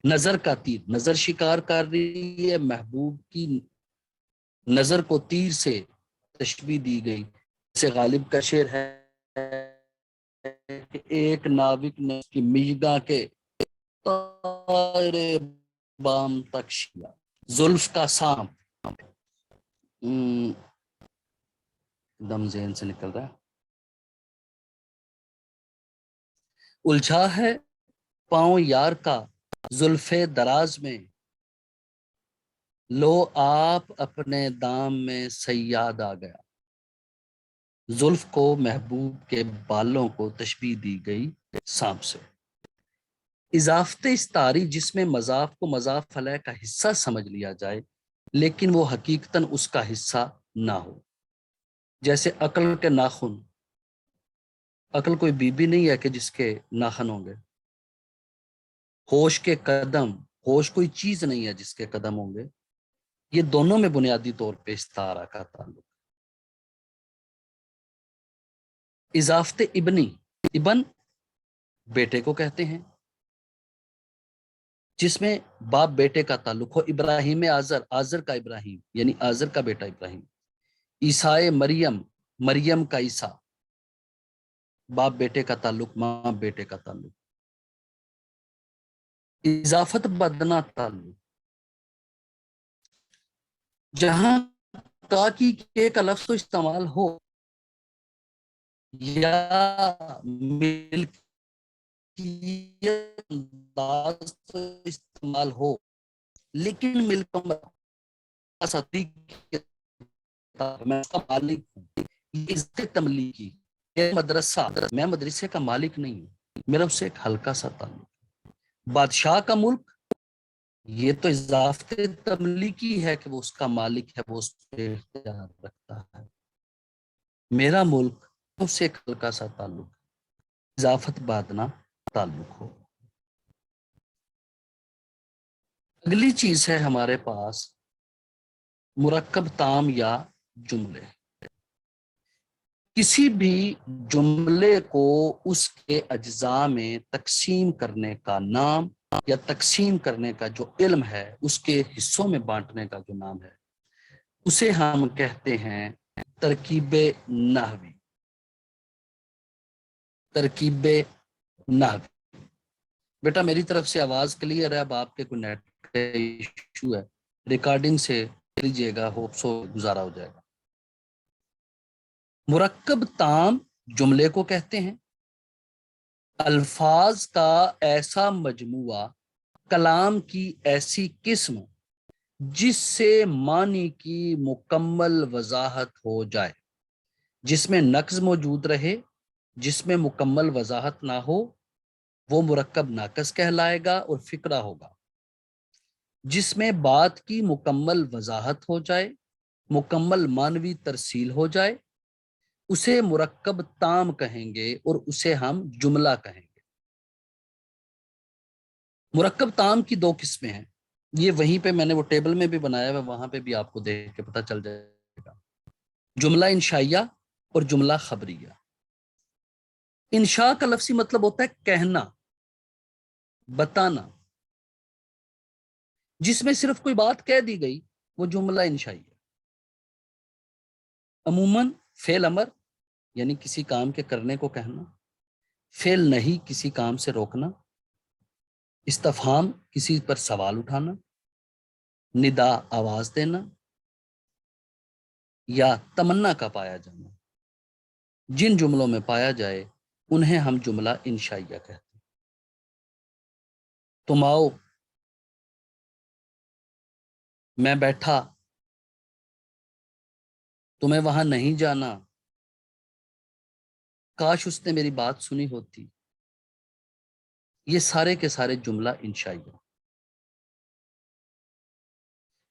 نظر کا تیر، نظر شکار کر رہی ہے، محبوب کی نظر کو تیر سے تشبیہ دی گئی، جیسے غالب کا شعر ہے کہ ایک ناوک نے اس کی میگاں کے تارے بام تک شیا۔ زلف کا سانپ، دم ذہن سے نکل رہا ہے، الجھا ہے پاؤں یار کا زلف دراز میں، لو آپ اپنے دام میں صیاد آ گیا۔ زلف کو محبوب کے بالوں کو تشبیہ دی گئی سانپ سے۔ اضافت استعاری، جس میں مضاف کو مضاف علیہ کا حصہ سمجھ لیا جائے لیکن وہ حقیقتاً اس کا حصہ نہ ہو، جیسے عقل کے ناخن۔ عقل کوئی بیوی نہیں ہے کہ جس کے ناخن ہوں گے۔ ہوش کے قدم، ہوش کوئی چیز نہیں ہے جس کے قدم ہوں گے۔ یہ دونوں میں بنیادی طور پہ استعارہ کا تعلق۔ اضافت ابنی، ابن بیٹے کو کہتے ہیں جس میں باپ بیٹے کا تعلق ہو۔ ابراہیم آذر، آذر کا ابراہیم یعنی آذر کا بیٹا ابراہیم۔ عیسائے مریم، مریم کا عیسیٰ، باپ بیٹے کا تعلق، ماں بیٹے کا تعلق۔ اضافت بدنا تعلق، جہاں کاکی کے کا لفظ تو استعمال ہو یا ملکیت انداز تو استعمال ہو، لیکن ملکم میں اس کا مالک ہوں، یہ عزت تملیکی، یہ مدرسہ، میں مدرسے کا مالک نہیں ہوں، میرا اس سے ایک ہلکا سا تعلق۔ بادشاہ کا ملک، یہ تو اضافت تملیکی ہے کہ وہ اس کا مالک ہے، وہ اس پہ اختیار رکھتا ہے۔ میرا ملک اس سے ایک ہلکا سا تعلق، اضافت بادنا تعلق ہو۔ اگلی چیز ہے ہمارے پاس مرکب تام یا جملے۔ کسی بھی جملے کو اس کے اجزاء میں تقسیم کرنے کا نام یا تقسیم کرنے کا جو علم ہے، اس کے حصوں میں بانٹنے کا جو نام ہے، اسے ہم کہتے ہیں ترکیب نحوی۔ ترکیب نحوی، بیٹا میری طرف سے آواز کلیئر ہے؟ اب آپ کے کوئی نیٹ کا ایشو ہے ریکارڈنگ سے لیجیے گا، ہوپ سو گزارا ہو جائے گا۔ مرکب تام جملے کو کہتے ہیں الفاظ کا ایسا مجموعہ، کلام کی ایسی قسم جس سے معنی کی مکمل وضاحت ہو جائے، جس میں نقض موجود رہے، جس میں مکمل وضاحت نہ ہو، وہ مرکب ناقص کہلائے گا اور فقرہ ہوگا جس میں بات کی مکمل وضاحت ہو جائے، مکمل معنوی ترسیل ہو جائے، اسے مرکب تام کہیں گے اور اسے ہم جملہ کہیں گے۔ مرکب تام کی دو قسمیں ہیں، یہ وہیں پہ میں نے وہ ٹیبل میں بھی بنایا ہے، وہاں پہ بھی آپ کو دیکھ کے پتہ چل جائے گا۔ جملہ انشائیہ اور جملہ خبریہ۔ انشاء کا لفظی مطلب ہوتا ہے کہنا، بتانا، جس میں صرف کوئی بات کہہ دی گئی وہ جملہ انشائی ہے۔ عموماً فعل امر یعنی کسی کام کے کرنے کو کہنا، فعل نہیں کسی کام سے روکنا، استفہام کسی پر سوال اٹھانا، ندا آواز دینا، یا تمنا کا پایا جانا، جن جملوں میں پایا جائے انہیں ہم جملہ انشائیہ کہتے ہیں۔ تم آؤ، میں بیٹھا، تمہیں وہاں نہیں جانا، کاش اس نے میری بات سنی ہوتی، یہ سارے کے سارے جملہ انشائیہ۔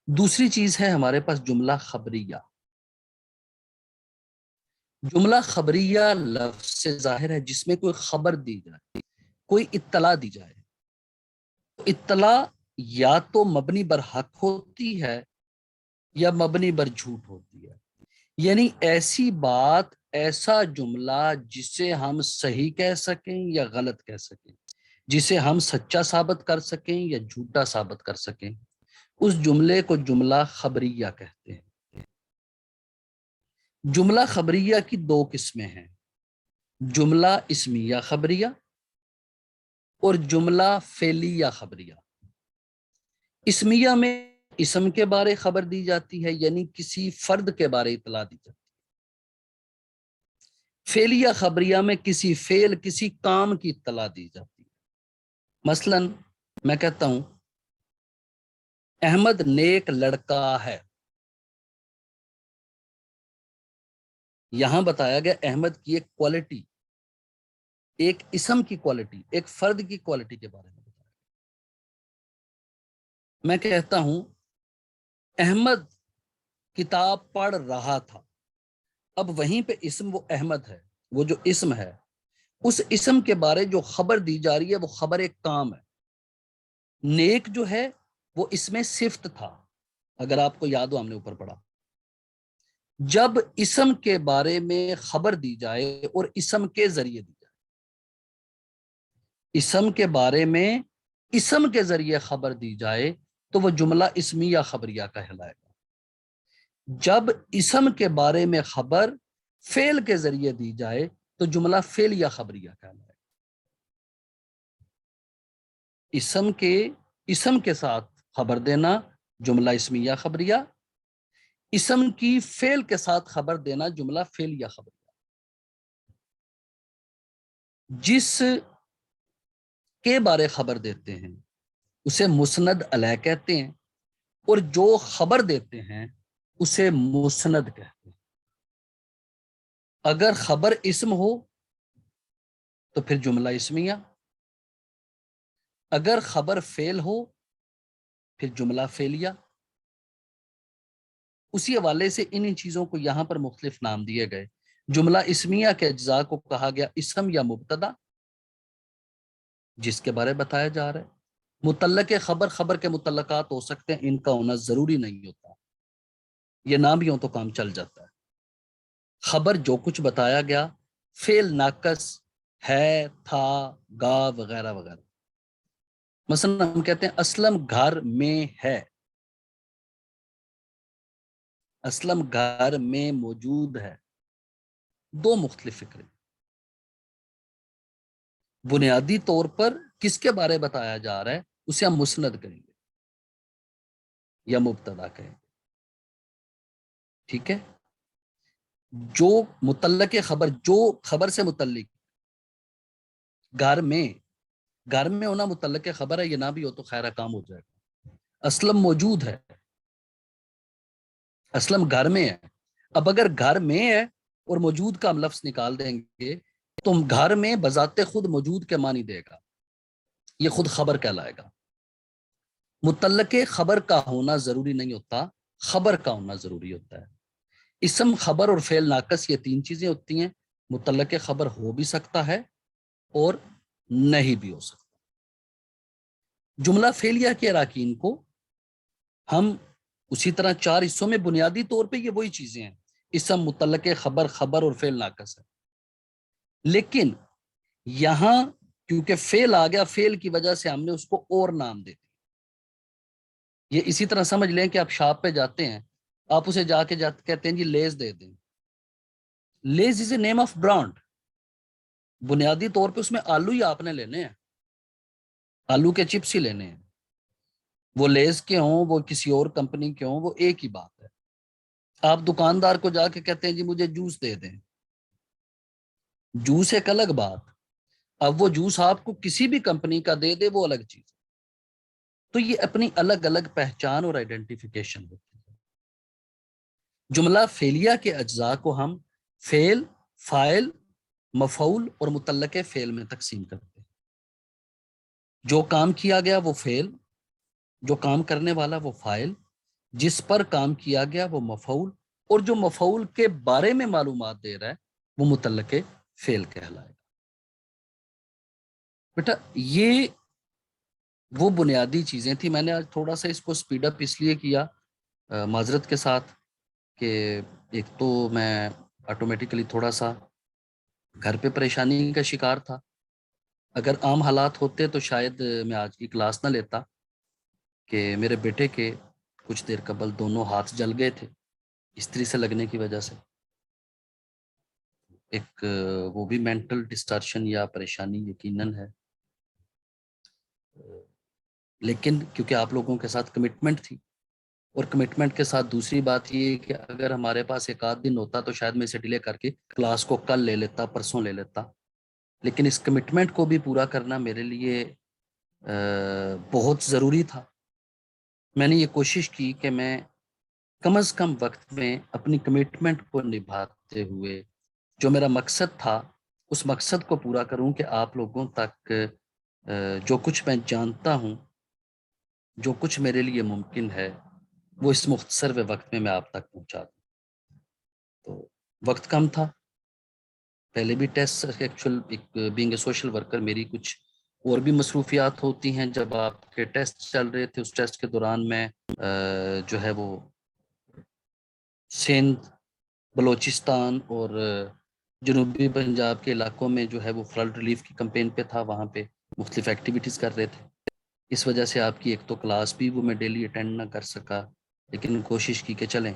دوسری چیز ہے ہمارے پاس جملہ خبریہ۔ جملہ خبریہ لفظ سے ظاہر ہے جس میں کوئی خبر دی جائے، کوئی اطلاع دی جائے۔ اطلاع یا تو مبنی بر حق ہوتی ہے یا مبنی بر جھوٹ ہوتی ہے، یعنی ایسی بات، ایسا جملہ جسے ہم صحیح کہہ سکیں یا غلط کہہ سکیں، جسے ہم سچا ثابت کر سکیں یا جھوٹا ثابت کر سکیں، اس جملے کو جملہ خبریہ کہتے ہیں۔ جملہ خبریہ کی دو قسمیں ہیں، جملہ اسمیہ خبریہ اور جملہ فعلیہ خبریہ۔ اسمیہ میں اسم کے بارے خبر دی جاتی ہے، یعنی کسی فرد کے بارے اطلاع دی جاتی ہے۔ فعلیہ خبریہ میں کسی فعل، کسی کام کی اطلاع دی جاتی ہے۔ مثلا میں کہتا ہوں احمد نیک لڑکا ہے، یہاں بتایا گیا احمد کی ایک کوالٹی، ایک اسم کی کوالٹی، ایک فرد کی کوالٹی کے بارے میں بتایا۔ میں کہتا ہوں احمد کتاب پڑھ رہا تھا، اب وہیں پہ اسم وہ احمد ہے، وہ جو اسم ہے، اس اسم کے بارے جو خبر دی جا رہی ہے وہ خبر ایک کام ہے۔ نیک جو ہے وہ اس میں صفت تھا، اگر آپ کو یاد ہو ہم نے اوپر پڑھا۔ جب اسم کے بارے میں خبر دی جائے اور اسم کے ذریعے دی جائے، اسم کے بارے میں اسم کے ذریعے خبر دی جائے تو وہ جملہ اسمیہ خبریہ کہلائے گا۔ جب اسم کے بارے میں خبر فعل کے ذریعے دی جائے تو جملہ فعلیہ خبریہ کہلائے گا۔ اسم کے ساتھ خبر دینا جملہ اسمیہ خبریہ، اسم کی فعل کے ساتھ خبر دینا جملہ فعلیہ خبریہ۔ جس کے بارے خبر دیتے ہیں اسے مسند علیہ کہتے ہیں، اور جو خبر دیتے ہیں اسے مسند کہتے ہیں۔ اگر خبر اسم ہو تو پھر جملہ اسمیہ، اگر خبر فعل ہو پھر جملہ فعلیہ۔ اسی حوالے سے انہی چیزوں کو یہاں پر مختلف نام دیے گئے۔ جملہ اسمیہ کے اجزاء کو کہا گیا اسم یا مبتدا، جس کے بارے بتایا جا رہا ہے۔ متعلق خبر، خبر کے متعلقات ہو سکتے ہیں، ان کا ہونا ضروری نہیں ہوتا، یہ نہ بھی ہو تو کام چل جاتا ہے۔ خبر جو کچھ بتایا گیا، فعل ناقص ہے، تھا، گا وغیرہ وغیرہ۔ مثلا ہم کہتے ہیں اسلم گھر میں ہے، اسلم گھر میں موجود ہے، دو مختلف فکرے۔ بنیادی طور پر کس کے بارے بتایا جا رہا ہے اسے ہم مسند کہیں گے یا مبتدا کہیں گے، ٹھیک ہے۔ جو متعلق خبر، جو خبر سے متعلق، گھر میں ہونا متعلق خبر ہے، یہ نہ بھی ہو تو خیر کام ہو جائے گا۔ اسلم موجود ہے، اسلم گھر میں ہے۔ اب اگر گھر میں ہے اور موجود کا ہم لفظ نکال دیں گے تو گھر میں بذات خود موجود کے معنی دے گا، یہ خود خبر کہلائے گا. متعلق خبر کا ہونا ضروری نہیں ہوتا، خبر کا ہونا ضروری ہوتا ہے. اسم، خبر اور فعل ناقص یہ تین چیزیں ہوتی ہیں. متعلق خبر ہو بھی سکتا ہے اور نہیں بھی ہو سکتا. جملہ فعلیہ کے اراکین کو ہم اسی طرح چار حصوں میں بنیادی طور پہ یہ وہی چیزیں ہیں، اسم، متعلق خبر، خبر اور فعل ناقص ہے. لیکن یہاں کیونکہ فعل آ گیا، فعل کی وجہ سے ہم نے اس کو اور نام دے دیا. یہ اسی طرح سمجھ لیں کہ آپ شاپ پہ جاتے ہیں، آپ اسے جا کے کہتے ہیں جی لیز دے دیں. Lay's is a name of brand. بنیادی طور پہ اس میں آلو ہی آپ نے لینے ہیں، آلو کے چپس ہی لینے ہیں. وہ لیز کے ہوں، وہ کسی اور کمپنی کے ہوں، وہ ایک ہی بات ہے. آپ دکاندار کو جا کے کہتے ہیں جی مجھے جوس دے دیں، جوس ایک الگ بات. اب وہ جوس آپ کو کسی بھی کمپنی کا دے دے، وہ الگ چیز. تو یہ اپنی الگ الگ پہچان اور آئیڈینٹیفیکیشن ہوتی ہے. جملہ فعلیہ کے اجزاء کو ہم فعل، فاعل، مفعول اور متعلق فعل میں تقسیم کرتے ہیں. جو کام کیا گیا وہ فعل، جو کام کرنے والا وہ فاعل، جس پر کام کیا گیا وہ مفعول، اور جو مفعول کے بارے میں معلومات دے رہا ہے وہ متعلق فعل کہلائے گا. بیٹا یہ وہ بنیادی چیزیں تھیں. میں نے آج تھوڑا سا اس کو سپیڈ اپ اس لیے کیا معذرت کے ساتھ کہ ایک تو میں آٹومیٹیکلی تھوڑا سا گھر پہ پریشانی کا شکار تھا. اگر عام حالات ہوتے تو شاید میں آج کی کلاس نہ لیتا، کہ میرے بیٹے کے کچھ دیر قبل دونوں ہاتھ جل گئے تھے استری سے لگنے کی وجہ سے. ایک وہ بھی مینٹل ڈسٹارشن یا پریشانی یقیناً ہے، لیکن کیونکہ آپ لوگوں کے ساتھ کمٹمنٹ تھی، اور کمٹمنٹ کے ساتھ دوسری بات یہ کہ اگر ہمارے پاس ایک آدھ دن ہوتا تو شاید میں اسے ڈیلے کر کے کلاس کو کل لے لیتا، پرسوں لے لیتا. لیکن اس کمٹمنٹ کو بھی پورا کرنا میرے لیے بہت ضروری تھا. میں نے یہ کوشش کی کہ میں کم از کم وقت میں اپنی کمٹمنٹ کو نبھاتے ہوئے جو میرا مقصد تھا اس مقصد کو پورا کروں، کہ آپ لوگوں تک جو کچھ میں جانتا ہوں، جو کچھ میرے لیے ممکن ہے، وہ اس مختصر وقت میں آپ تک پہنچا دوں. تو وقت کم تھا. پہلے بھی test actual being a social worker میری کچھ اور بھی مصروفیات ہوتی ہیں. جب آپ کے ٹیسٹ چل رہے تھے، اس ٹیسٹ کے دوران میں جو ہے وہ سندھ، بلوچستان اور جنوبی پنجاب کے علاقوں میں جو ہے وہ فلڈ ریلیف کی کمپین پہ تھا، وہاں پہ مختلف ایکٹیویٹیز کر رہے تھے. اس وجہ سے آپ کی ایک تو کلاس بھی وہ میں ڈیلی اٹینڈ نہ کر سکا، لیکن کوشش کی کہ چلیں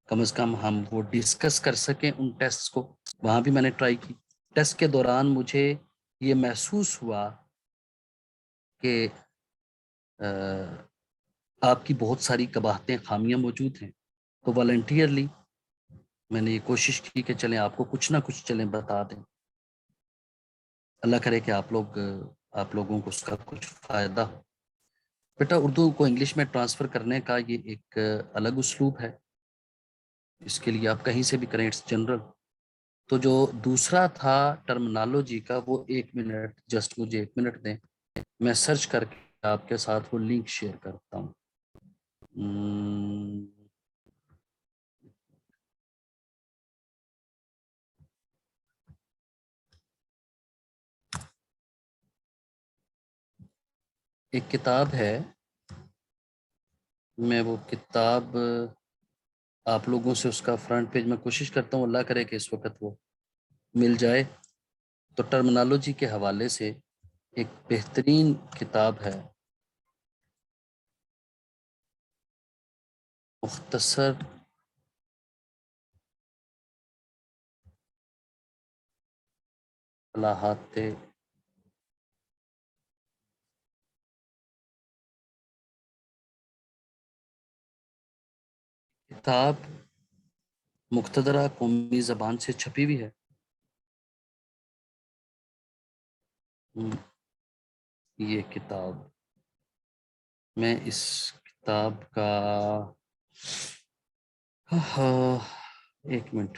کم از کم ہم وہ ڈسکس کر سکیں ان ٹیسٹ کو. وہاں بھی میں نے ٹرائی کی. ٹیسٹ کے دوران مجھے یہ محسوس ہوا کہ آپ کی بہت ساری قباحتیں، خامیاں موجود ہیں. تو والنٹیئرلی میں نے یہ کوشش کی کہ چلیں آپ کو کچھ نہ کچھ چلیں بتا دیں. اللہ کرے کہ آپ لوگوں کو اس کا کچھ فائدہ ہو. بیٹا اردو کو انگلش میں ٹرانسفر کرنے کا یہ ایک الگ اسلوب ہے. اس کے لیے آپ کہیں سے بھی کریں، اٹس جنرل. تو جو دوسرا تھا ٹرمنالوجی کا، وہ 1 منٹ، جسٹ مجھے 1 منٹ دیں، میں سرچ کر کے آپ کے ساتھ وہ لنک شیئر کرتا ہوں. ایک کتاب ہے، میں وہ کتاب آپ لوگوں سے اس کا فرنٹ پیج میں کوشش کرتا ہوں، اللہ کرے کہ اس وقت وہ مل جائے. تو ٹرمنالوجی کے حوالے سے ایک بہترین کتاب ہے، مختصر اصطلاحات کتاب مقتدرہ قومی زبان سے چھپی ہوئی ہے. یہ کتاب میں اس کتاب کا 1 منٹ،